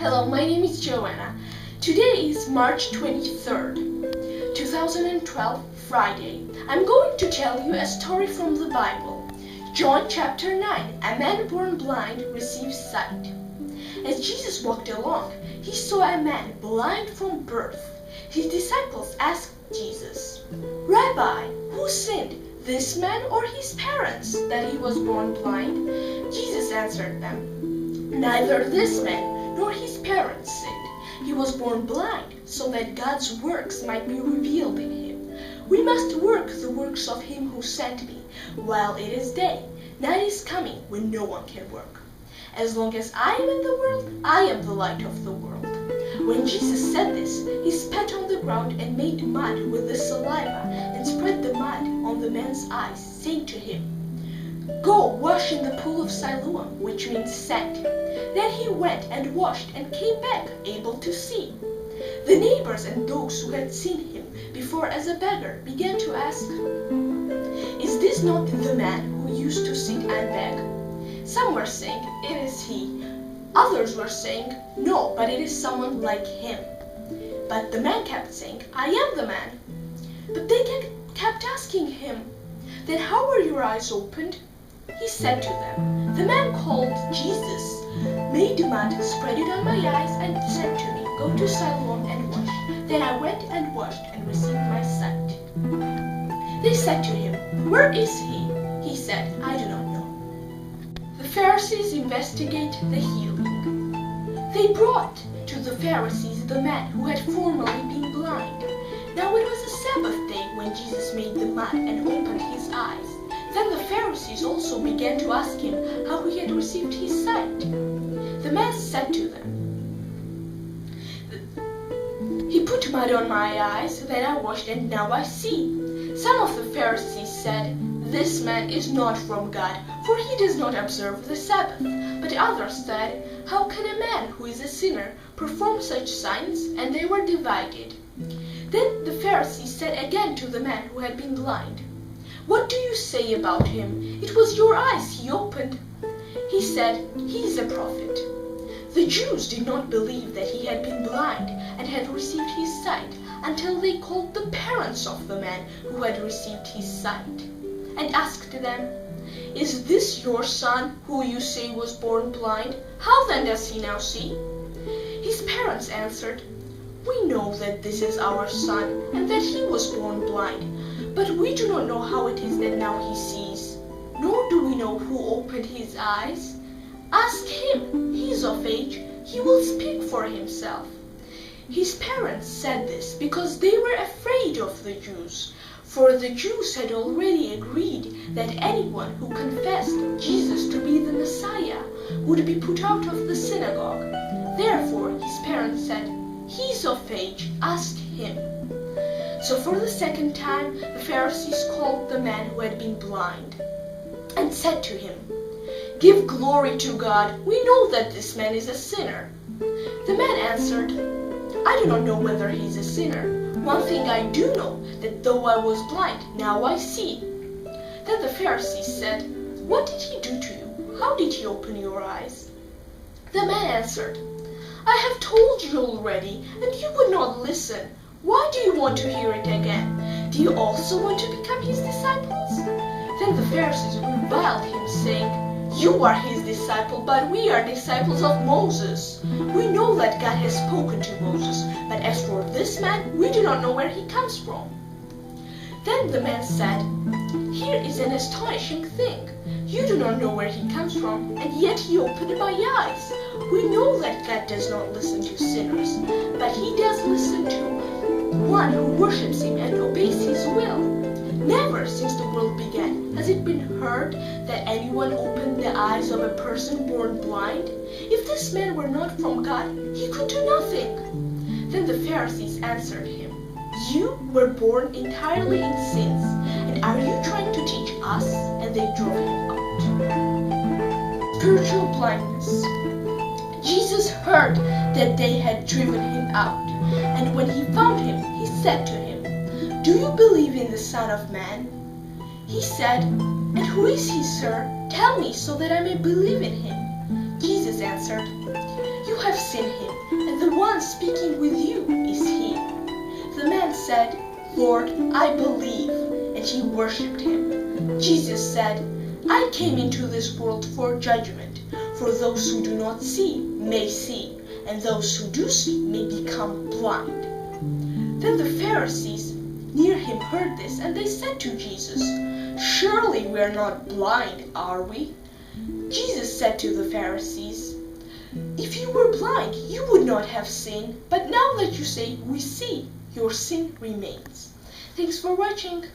Hello, my name is Joanna. Today is March 23rd, 2012, Friday. I'm going to tell you a story from the Bible. John chapter 9, a man born blind receives sight. As Jesus walked along, he saw a man blind from birth. His disciples asked Jesus, "Rabbi, who sinned, this man or his parents, that he was born blind?" Jesus answered them, "Neither this man nor his parents sinned. He was born blind, so that God's works might be revealed in him. We must work the works of him who sent me, while it is day. Night is coming when no one can work. As long as I am in the world, I am the light of the world." When Jesus said this, he spat on the ground and made mud with the saliva and spread the mud on the man's eyes, saying to him, "Go wash in the pool of Siloam," which means sent. Then he went and washed and came back able to see. The neighbors and those who had seen him before as a beggar began to ask, "Is this not the man who used to sit and beg?" Some were saying, "It is he." Others were saying, "No, but it is someone like him." But the man kept saying, "I am the man." But they kept asking him, "Then how were your eyes opened?" He said to them, "The man called Jesus made mud, spread it on my eyes, and said to me, 'Go to Siloam and wash.' Then I went and washed and received my sight." They said to him, "Where is he?" He said, "I do not know." The Pharisees investigate the healing. They brought to the Pharisees the man who had formerly been blind. Now it was a Sabbath day when Jesus made the mud and opened his eyes. Then the Pharisees also began to ask him how he had received his sight. The man said to them, "He put mud on my eyes, then I washed, and now I see." Some of the Pharisees said, "This man is not from God, for he does not observe the Sabbath." But others said, "How can a man who is a sinner perform such signs?" And they were divided. Then the Pharisees said again to the man who had been blind, "What do you say about him? It was your eyes he opened." He said, "He is a prophet." The Jews did not believe that he had been blind and had received his sight until they called the parents of the man who had received his sight and asked them, "Is this your son who you say was born blind? How then does he now see?" His parents answered, "We know that this is our son and that he was born blind, but we do not know how it is that now he sees, nor do we know who opened his eyes. Ask him, he is of age, he will speak for himself." His parents said this because they were afraid of the Jews, for the Jews had already agreed that anyone who confessed Jesus to be the Messiah would be put out of the synagogue. Therefore his parents said, "He is of age, ask him." So for the second time the Pharisees called the man who had been blind and said to him, "Give glory to God. We know that this man is a sinner." The man answered, "I do not know whether he is a sinner. One thing I do know, that though I was blind, now I see." Then the Pharisees said, "What did he do to you? How did he open your eyes?" The man answered, "I have told you already, and you would not listen. Why do you want to hear it again? Do you also want to become his disciples?" Then the Pharisees reviled him, saying, "You are his disciple, but we are disciples of Moses. We know that God has spoken to Moses, but as for this man, we do not know where he comes from." Then the man said, "Here is an astonishing thing. You do not know where he comes from, and yet he opened my eyes. We know that God does not listen to sinners, but he does listen to one who worships him and obeys his will. Never since the world began has it been heard that anyone opened the eyes of a person born blind. If this man were not from God, he could do nothing." Then the Pharisees answered him, "You were born entirely in sins, and are you trying to teach us?" And they drove him out. Spiritual blindness. Jesus heard that they had driven him out, and when he found him, he said to him, "Do you believe in the Son of Man?" He said, "And who is he, sir? Tell me so that I may believe in him." Jesus answered, "You have seen him, speaking with you is he." The man said, "Lord, I believe," and he worshipped him. Jesus said, "I came into this world for judgment, for those who do not see may see, and those who do see may become blind." Then the Pharisees near him heard this, and they said to Jesus, "Surely we are not blind, are we?" Jesus said to the Pharisees, "If you were blind, you would not have sinned, but now that you say we see, your sin remains." Thanks for watching.